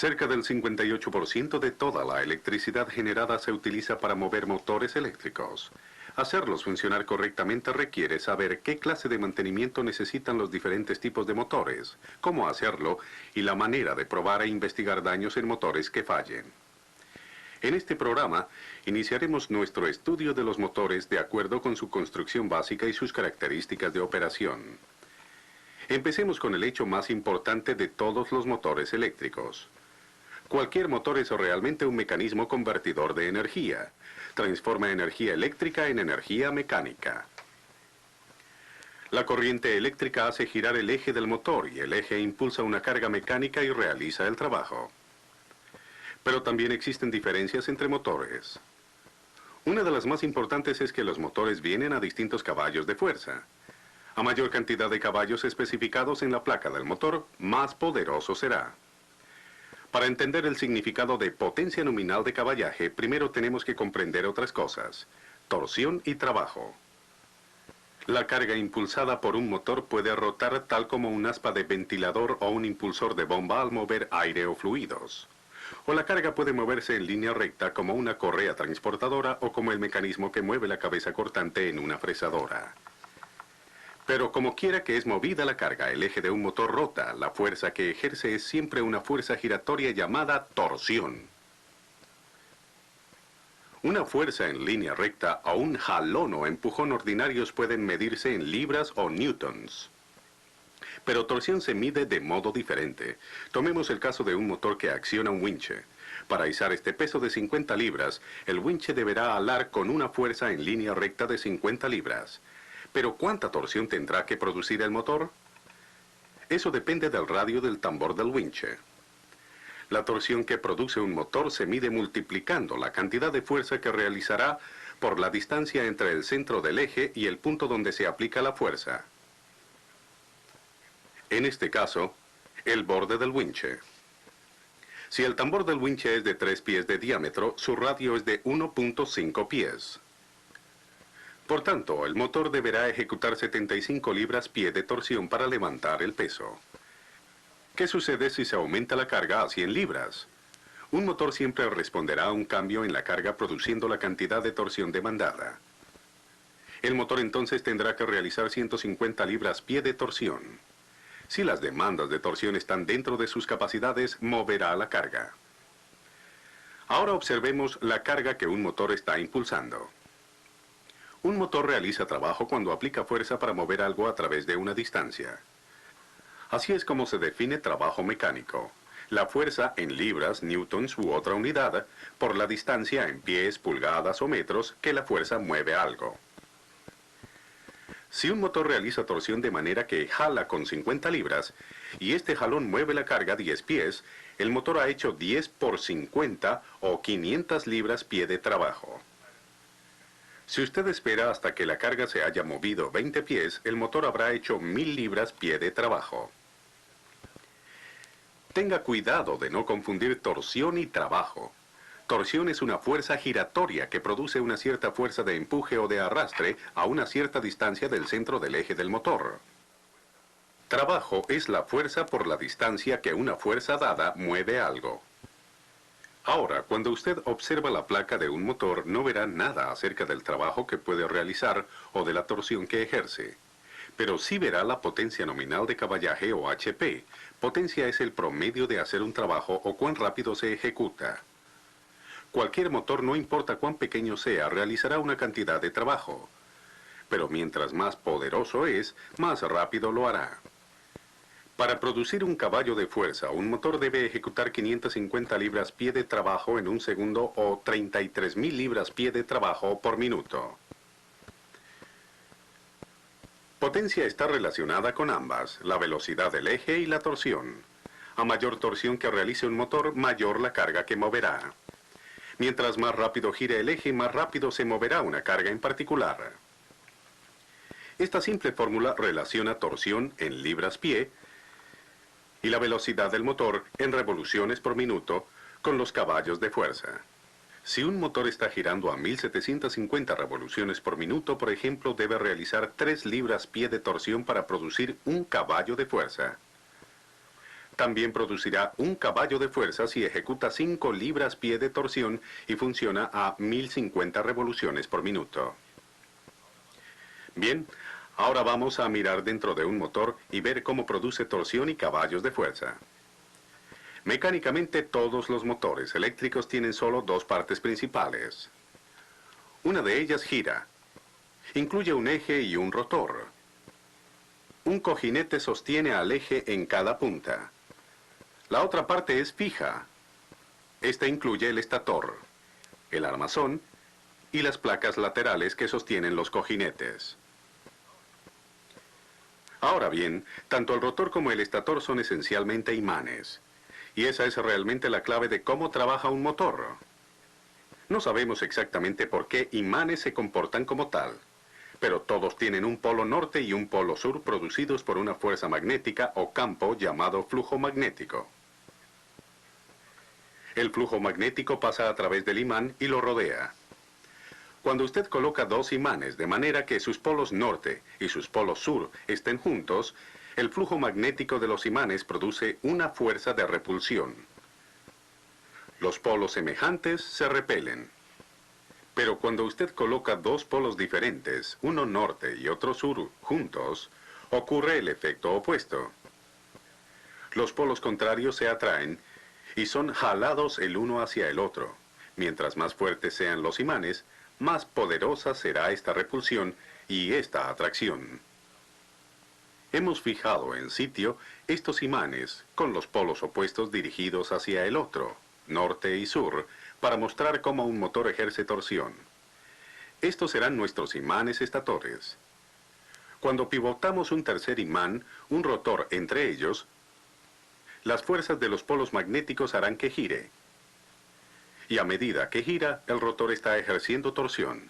Cerca del 58% de toda la electricidad generada se utiliza para mover motores eléctricos. Hacerlos funcionar correctamente requiere saber qué clase de mantenimiento necesitan los diferentes tipos de motores, cómo hacerlo y la manera de probar e investigar daños en motores que fallen. En este programa, iniciaremos nuestro estudio de los motores de acuerdo con su construcción básica y sus características de operación. Empecemos con el hecho más importante de todos los motores eléctricos. Cualquier motor es realmente un mecanismo convertidor de energía. Transforma energía eléctrica en energía mecánica. La corriente eléctrica hace girar el eje del motor y el eje impulsa una carga mecánica y realiza el trabajo. Pero también existen diferencias entre motores. Una de las más importantes es que los motores vienen a distintos caballos de fuerza. A mayor cantidad de caballos especificados en la placa del motor, más poderoso será. Para entender el significado de potencia nominal de caballaje, primero tenemos que comprender otras cosas: torsión y trabajo. La carga impulsada por un motor puede rotar tal como un aspa de ventilador o un impulsor de bomba al mover aire o fluidos. O la carga puede moverse en línea recta como una correa transportadora o como el mecanismo que mueve la cabeza cortante en una fresadora. Pero como quiera que es movida la carga, el eje de un motor rota. La fuerza que ejerce es siempre una fuerza giratoria llamada torsión. Una fuerza en línea recta o un jalón o empujón ordinarios pueden medirse en libras o newtons. Pero torsión se mide de modo diferente. Tomemos el caso de un motor que acciona un winche. Para izar este peso de 50 libras, el winche deberá alar con una fuerza en línea recta de 50 libras. Pero ¿cuánta torsión tendrá que producir el motor? Eso depende del radio del tambor del winche. La torsión que produce un motor se mide multiplicando la cantidad de fuerza que realizará por la distancia entre el centro del eje y el punto donde se aplica la fuerza. En este caso, el borde del winche. Si el tambor del winche es de 3 pies de diámetro, su radio es de 1.5 pies. Por tanto, el motor deberá ejecutar 75 libras-pie de torsión para levantar el peso. ¿Qué sucede si se aumenta la carga a 100 libras? Un motor siempre responderá a un cambio en la carga produciendo la cantidad de torsión demandada. El motor entonces tendrá que realizar 150 libras-pie de torsión. Si las demandas de torsión están dentro de sus capacidades, moverá la carga. Ahora observemos la carga que un motor está impulsando. Un motor realiza trabajo cuando aplica fuerza para mover algo a través de una distancia. Así es como se define trabajo mecánico: la fuerza en libras, newtons u otra unidad, por la distancia en pies, pulgadas o metros que la fuerza mueve algo. Si un motor realiza torsión de manera que jala con 50 libras, y este jalón mueve la carga 10 pies, el motor ha hecho 10 por 50 o 500 libras-pie de trabajo. Si usted espera hasta que la carga se haya movido 20 pies, el motor habrá hecho 1000 libras-pie de trabajo. Tenga cuidado de no confundir torsión y trabajo. Torsión es una fuerza giratoria que produce una cierta fuerza de empuje o de arrastre a una cierta distancia del centro del eje del motor. Trabajo es la fuerza por la distancia que una fuerza dada mueve algo. Ahora, cuando usted observa la placa de un motor, no verá nada acerca del trabajo que puede realizar o de la torsión que ejerce. Pero sí verá la potencia nominal de caballaje o HP. Potencia es el promedio de hacer un trabajo o cuán rápido se ejecuta. Cualquier motor, no importa cuán pequeño sea, realizará una cantidad de trabajo. Pero mientras más poderoso es, más rápido lo hará. Para producir un caballo de fuerza, un motor debe ejecutar 550 libras-pie de trabajo en un segundo o 33.000 libras-pie de trabajo por minuto. Potencia está relacionada con ambas, la velocidad del eje y la torsión. A mayor torsión que realice un motor, mayor la carga que moverá. Mientras más rápido gire el eje, más rápido se moverá una carga en particular. Esta simple fórmula relaciona torsión en libras-pie y la velocidad del motor en revoluciones por minuto con los caballos de fuerza. Si un motor está girando a 1750 revoluciones por minuto, por ejemplo, debe realizar 3 libras-pie de torsión para producir un caballo de fuerza. También producirá 1 caballo de fuerza si ejecuta 5 libras-pie de torsión y funciona a 1050 revoluciones por minuto. Bien, ahora vamos a mirar dentro de un motor y ver cómo produce torsión y caballos de fuerza. Mecánicamente, todos los motores eléctricos tienen solo 2 partes principales. Una de ellas gira. Incluye un eje y un rotor. Un cojinete sostiene al eje en cada punta. La otra parte es fija. Esta incluye el estator, el armazón y las placas laterales que sostienen los cojinetes. Ahora bien, tanto el rotor como el estator son esencialmente imanes. Y esa es realmente la clave de cómo trabaja un motor. No sabemos exactamente por qué imanes se comportan como tal, pero todos tienen un polo norte y un polo sur producidos por una fuerza magnética o campo llamado flujo magnético. El flujo magnético pasa a través del imán y lo rodea. Cuando usted coloca 2 imanes de manera que sus polos norte y sus polos sur estén juntos, el flujo magnético de los imanes produce una fuerza de repulsión. Los polos semejantes se repelen. Pero cuando usted coloca 2 polos diferentes, uno norte y otro sur, juntos, ocurre el efecto opuesto. Los polos contrarios se atraen y son jalados el uno hacia el otro. Mientras más fuertes sean los imanes, más poderosa será esta repulsión y esta atracción. Hemos fijado en sitio estos imanes con los polos opuestos dirigidos hacia el otro, norte y sur, para mostrar cómo un motor ejerce torsión. Estos serán nuestros imanes estatores. Cuando pivotamos un tercer imán, un rotor entre ellos, las fuerzas de los polos magnéticos harán que gire. Y a medida que gira, el rotor está ejerciendo torsión.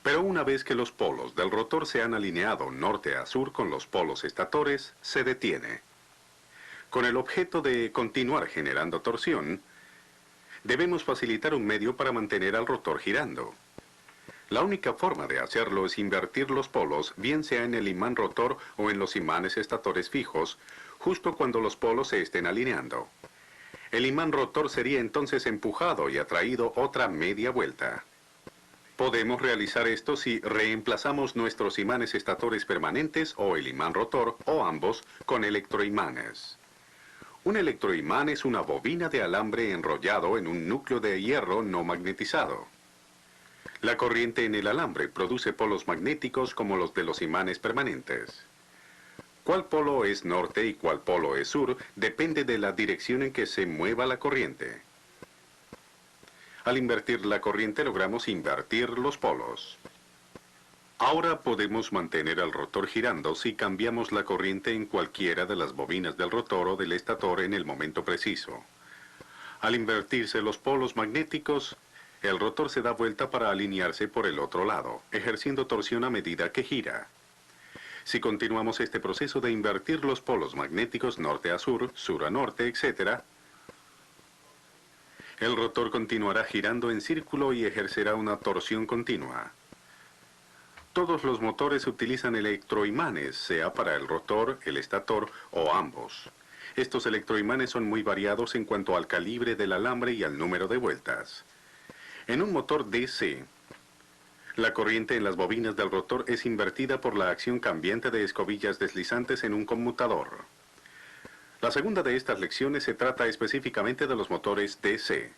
Pero una vez que los polos del rotor se han alineado norte a sur con los polos estatores, se detiene. Con el objeto de continuar generando torsión, debemos facilitar un medio para mantener al rotor girando. La única forma de hacerlo es invertir los polos, bien sea en el imán rotor o en los imanes estatores fijos, justo cuando los polos se estén alineando. El imán rotor sería entonces empujado y atraído otra media vuelta. Podemos realizar esto si reemplazamos nuestros imanes estatores permanentes o el imán rotor, o ambos, con electroimanes. Un electroimán es una bobina de alambre enrollado en un núcleo de hierro no magnetizado. La corriente en el alambre produce polos magnéticos como los de los imanes permanentes. Cuál polo es norte y cuál polo es sur depende de la dirección en que se mueva la corriente. Al invertir la corriente logramos invertir los polos. Ahora podemos mantener al rotor girando si cambiamos la corriente en cualquiera de las bobinas del rotor o del estator en el momento preciso. Al invertirse los polos magnéticos, el rotor se da vuelta para alinearse por el otro lado, ejerciendo torsión a medida que gira. Si continuamos este proceso de invertir los polos magnéticos norte a sur, sur a norte, etc., el rotor continuará girando en círculo y ejercerá una torsión continua. Todos los motores utilizan electroimanes, sea para el rotor, el estator o ambos. Estos electroimanes son muy variados en cuanto al calibre del alambre y al número de vueltas. En un motor DC, la corriente en las bobinas del rotor es invertida por la acción cambiante de escobillas deslizantes en un conmutador. La segunda de estas lecciones se trata específicamente de los motores DC.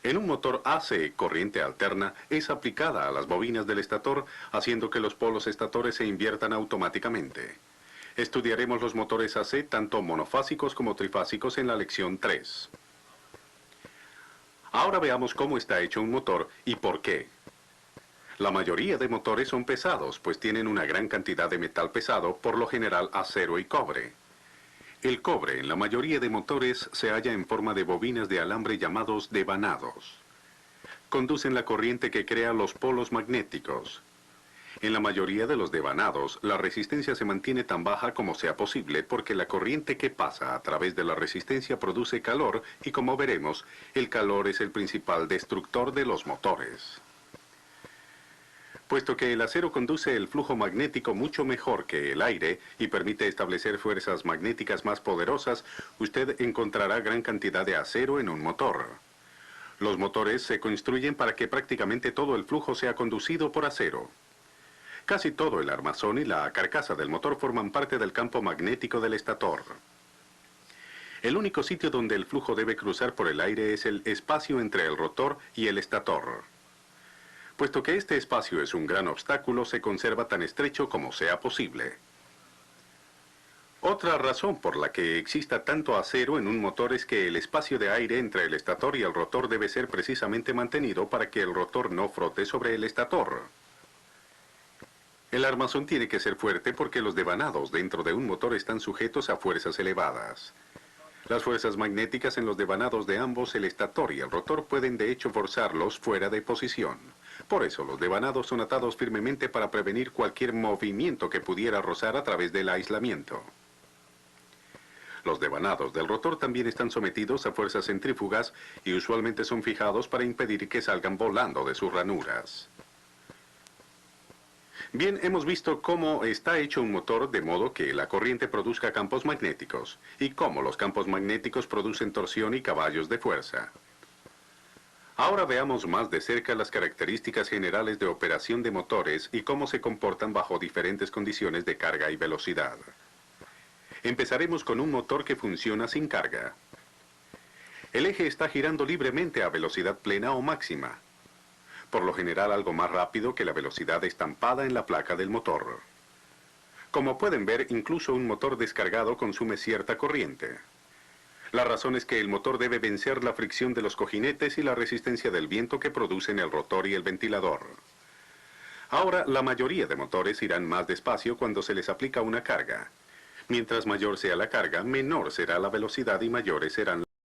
En un motor AC, corriente alterna es aplicada a las bobinas del estator, haciendo que los polos estatores se inviertan automáticamente. Estudiaremos los motores AC tanto monofásicos como trifásicos en la lección 3. Ahora veamos cómo está hecho un motor y por qué. La mayoría de motores son pesados, pues tienen una gran cantidad de metal pesado, por lo general acero y cobre. El cobre en la mayoría de motores se halla en forma de bobinas de alambre llamados devanados. Conducen la corriente que crea los polos magnéticos. En la mayoría de los devanados, la resistencia se mantiene tan baja como sea posible porque la corriente que pasa a través de la resistencia produce calor y, como veremos, el calor es el principal destructor de los motores. Puesto que el acero conduce el flujo magnético mucho mejor que el aire y permite establecer fuerzas magnéticas más poderosas, usted encontrará gran cantidad de acero en un motor. Los motores se construyen para que prácticamente todo el flujo sea conducido por acero. Casi todo el armazón y la carcasa del motor forman parte del campo magnético del estator. El único sitio donde el flujo debe cruzar por el aire es el espacio entre el rotor y el estator. Puesto que este espacio es un gran obstáculo, se conserva tan estrecho como sea posible. Otra razón por la que exista tanto acero en un motor es que el espacio de aire entre el estator y el rotor debe ser precisamente mantenido para que el rotor no frote sobre el estator. El armazón tiene que ser fuerte porque los devanados dentro de un motor están sujetos a fuerzas elevadas. Las fuerzas magnéticas en los devanados de ambos, el estator y el rotor, pueden de hecho forzarlos fuera de posición. Por eso los devanados son atados firmemente para prevenir cualquier movimiento que pudiera rozar a través del aislamiento. Los devanados del rotor también están sometidos a fuerzas centrífugas y usualmente son fijados para impedir que salgan volando de sus ranuras. Bien, hemos visto cómo está hecho un motor de modo que la corriente produzca campos magnéticos y cómo los campos magnéticos producen torsión y caballos de fuerza. Ahora veamos más de cerca las características generales de operación de motores y cómo se comportan bajo diferentes condiciones de carga y velocidad. Empezaremos con un motor que funciona sin carga. El eje está girando libremente a velocidad plena o máxima, por lo general algo más rápido que la velocidad estampada en la placa del motor. Como pueden ver, incluso un motor descargado consume cierta corriente. La razón es que el motor debe vencer la fricción de los cojinetes y la resistencia del viento que producen el rotor y el ventilador. Ahora, la mayoría de motores irán más despacio cuando se les aplica una carga. Mientras mayor sea la carga, menor será la velocidad y mayores serán